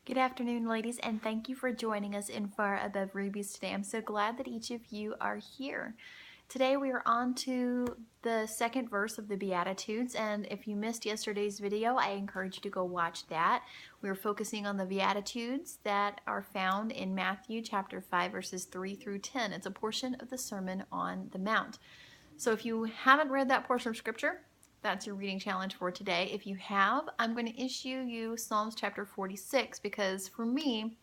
Good afternoon, ladies, and thank you for joining us in Far Above Rubies today. I'm so glad that each of you are here. Today we are on to the second verse of the Beatitudes, and if you missed yesterday's video, I encourage you to go watch that. We're focusing on the Beatitudes that are found in Matthew chapter 5, verses 3 through 10. It's a portion of the Sermon on the Mount. So if you haven't read that portion of Scripture, that's your reading challenge for today. If you have, I'm going to issue you Psalms chapter 46 because for me,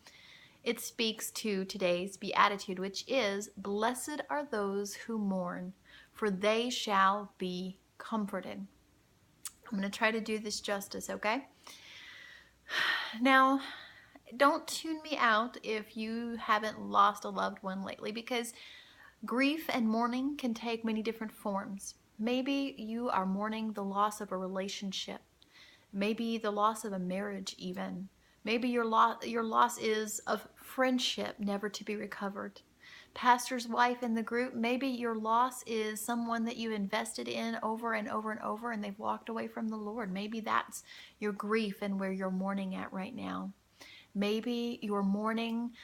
it speaks to today's beatitude, which is, "Blessed are those who mourn, for they shall be comforted." I'm going to try to do this justice, okay? Now, don't tune me out if you haven't lost a loved one lately, because grief and mourning can take many different forms. Maybe you are mourning the loss of a relationship, maybe the loss of a marriage even. Maybe your loss is of friendship never to be recovered. Pastor's wife in the group, maybe your loss is someone that you invested in over and over and over and they've walked away from the Lord. Maybe that's your grief and where you're mourning at right now. Maybe you're mourning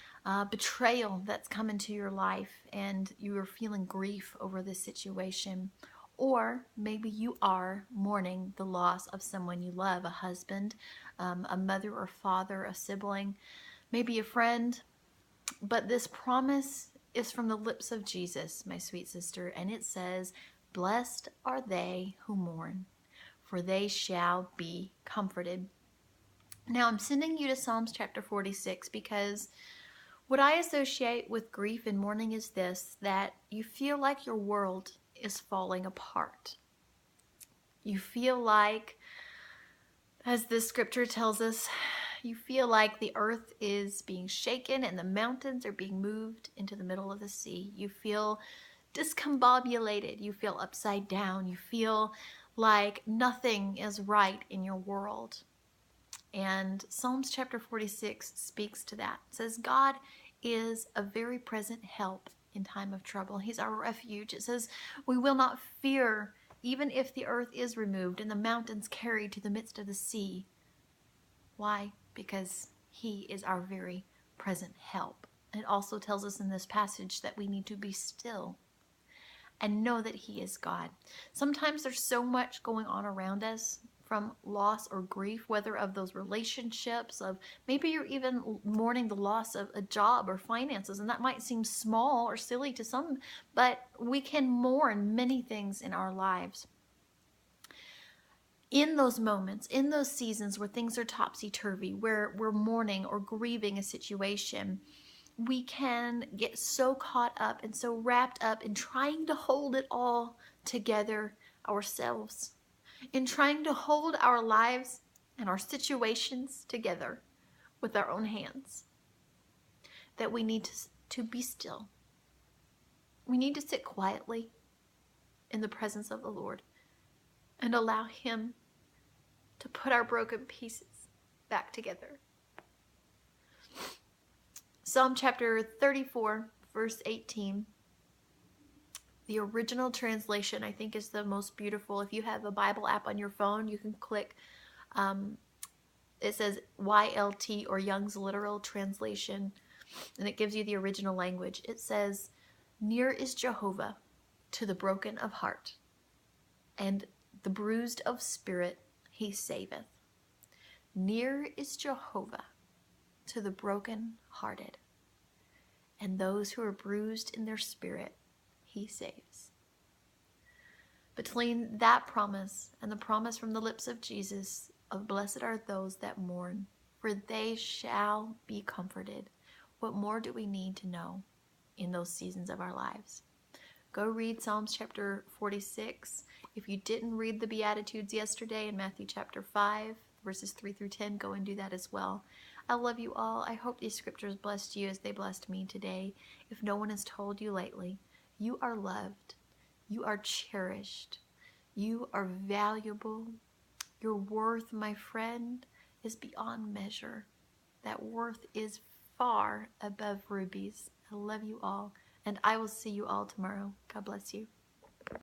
betrayal that's come into your life and you are feeling grief over this situation. Or maybe you are mourning the loss of someone you love, a husband, a mother or father, a sibling, maybe a friend. But this promise is from the lips of Jesus, my sweet sister, and it says, "Blessed are they who mourn, for they shall be comforted." Now, I'm sending you to Psalms chapter 46 because what I associate with grief and mourning is this, that you feel like your world is falling apart. You feel like, as this scripture tells us, you feel like the earth is being shaken and the mountains are being moved into the middle of the sea. You feel discombobulated. You feel upside down. You feel like nothing is right in your world. And Psalms chapter 46 speaks to that. It says, God is a very present help in time of trouble. He's our refuge. It says, we will not fear, even if the earth is removed and the mountains carried to the midst of the sea. Why? Because He is our very present help. It also tells us in this passage that we need to be still and know that He is God. Sometimes there's so much going on around us from loss or grief, whether of those relationships, of maybe you're even mourning the loss of a job or finances, and that might seem small or silly to some, but we can mourn many things in our lives. In those moments, in those seasons where things are topsy-turvy, where we're mourning or grieving a situation, we can get so caught up and so wrapped up in trying to hold it all together ourselves, in trying to hold our lives and our situations together with our own hands, that we need to be still. We need to sit quietly in the presence of the Lord and allow Him to put our broken pieces back together. Psalm chapter 34, verse 18. The original translation, I think, is the most beautiful. If you have a Bible app on your phone, you can click, it says YLT, or Young's Literal Translation, and it gives you the original language. It says, "Near is Jehovah to the broken of heart, and the bruised of spirit He saveth." Near is Jehovah to the broken-hearted, and those who are bruised in their spirit He saves. Between that promise and the promise from the lips of Jesus of "Blessed are those that mourn, for they shall be comforted," what more do we need to know in those seasons of our lives? Go read Psalms chapter 46. If you didn't read the Beatitudes yesterday in Matthew chapter 5, verses 3 through 10, go and do that as well. I love you all. I hope these scriptures blessed you as they blessed me today. If no one has told you lately, you are loved. You are cherished. You are valuable. Your worth, my friend, is beyond measure. That worth is far above rubies. I love you all, and I will see you all tomorrow. God bless you.